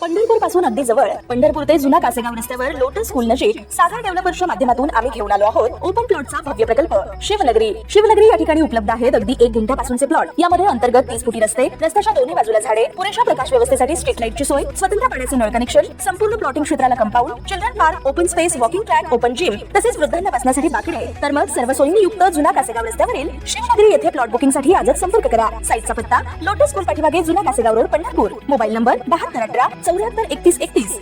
पंढरपूर पासून अगदी जवळ पंढरपूर ते जुना कासेगाव रस्त्यावर लोटस स्कूल नजीक सागर डेव्हलपर्सच्या माध्यमातून आम्ही घेऊन आलो आहोत ओपन प्लॉटचा भव्य प्रकल्प शिवनगरी या ठिकाणी उपलब्ध आहेत अगदी 1 गुंठ्यापासूनचे प्लॉट। यामध्ये अंतर्गत 30 फुटी रस्ते, रस्त्याच्या दोन्ही बाजूला झाडे, पुरेशा प्रकाश व्यवस्थेसाठी स्ट्रीट लाईटची सोय, स्वतंत्र पाण्याचे नळ कनेक्शन, संपूर्ण प्लॉटिंग क्षेत्राला compound, children park, open space, walking track, open gym तसेच वृद्धांना बसण्यासाठी बाकडे। तर मग सर्व सोयींनी युक्त जुना कासेगाव रस्त्यावरील शिवनगरी येथे प्लॉट बुकिंग साठी आजच संपर्क करा। साईटचा पत्ता लोटस स्कूल पाठीमागे जुना Kasegaon road Pandharpur. Mobile number 7218 74 31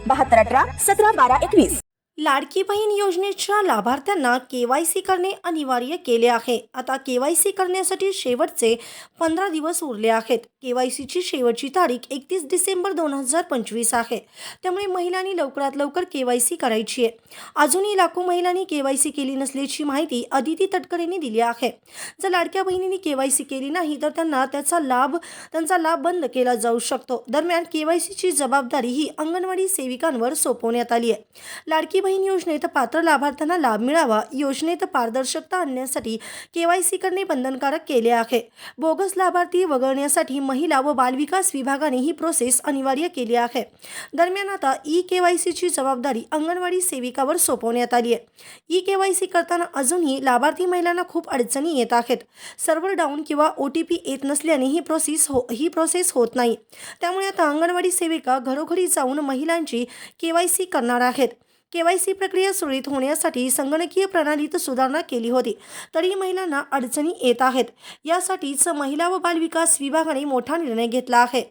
7218 17 12 21। Ladki Bahin योजनेच्या लाभार्थ्यांना केवायसी करणे अनिवार्य केले आहे। आता केवायसी करण्यासाठी शेवटचे 15 दिवस उरले आहेत। केवायसीची शेवटची तारीख 31 डिसेंबर 2025 आहे। त्यामुळे महिलांनी लवकरात लवकर केवायसी करायची आहे। अजूनही लाखो महिलांनी केवायसी केली नसल्याची माहिती अदिती तटकरेंनी दिली आहे। जर लाडक्या बहिणींनी केवायसी केली नाही तर त्यांचा लाभ बंद केला जाऊ शकतो। दरम्यान केवायसीची जबाबदारी ही अंगणवाडी सेविकांवर सोपवण्यात आली आहे। लाडकी बहीण योजनेत पात्र लाभार्थ्यांना लाभ मिळावा, योजनेत पारदर्शकता आणण्यासाठी केवायसी करणे बंधनकारक केले आहे। बोगस लाभार्थी वगळण्यासाठी महिला व बालविकास विभागाने ही प्रोसेस अनिवार्य केली आहे। दरम्यान आता ई केवायसीची जबाबदारी अंगणवाडी सेविकावर सोपवण्यात आली आहे। ई केवायसी करताना अजूनही लाभार्थी महिलांना खूप अडचणी येत आहेत। सर्व्हर डाऊन किंवा OTP येत नसल्याने ही प्रोसेस होत नाही। त्यामुळे आता अंगणवाडी सेविका घरोघरी जाऊन महिलांची केवायसी करणार आहेत। केवायसी प्रक्रिया सुरळीत होण्यासाठी संगणकीय प्रणालीत सुधारणा केली होती, तरी महिलांना अडचणी येत आहेत। यासाठीच महिला व बालविकास विभागाने मोठा निर्णय घेतला आहे।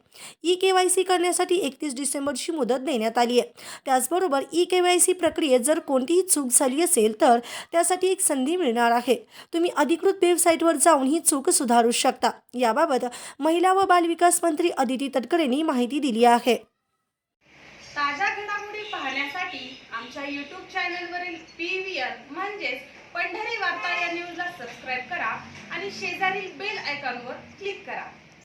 ई केवायसी करण्यासाठी 31 डिसेंबरची मुदत देण्यात आली आहे। त्याचबरोबर ई केवायसी प्रक्रियेत जर कोणतीही चूक झाली असेल तर त्यासाठी एक संधी मिळणार आहे। तुम्ही अधिकृत वेबसाईटवर जाऊन ही चूक सुधारू शकता। याबाबत महिला व बालविकास मंत्री अदिती तटकरेंनी माहिती दिली आहे। ताज्या घडामोडी पाहण्यासाठी आमच्या YouTube चॅनलवरील PVR म्हणजेच पंढरी वार्ता या न्यूजला सबस्क्राइब करा आणि शेजारील बेल आयकॉनवर क्लिक करा।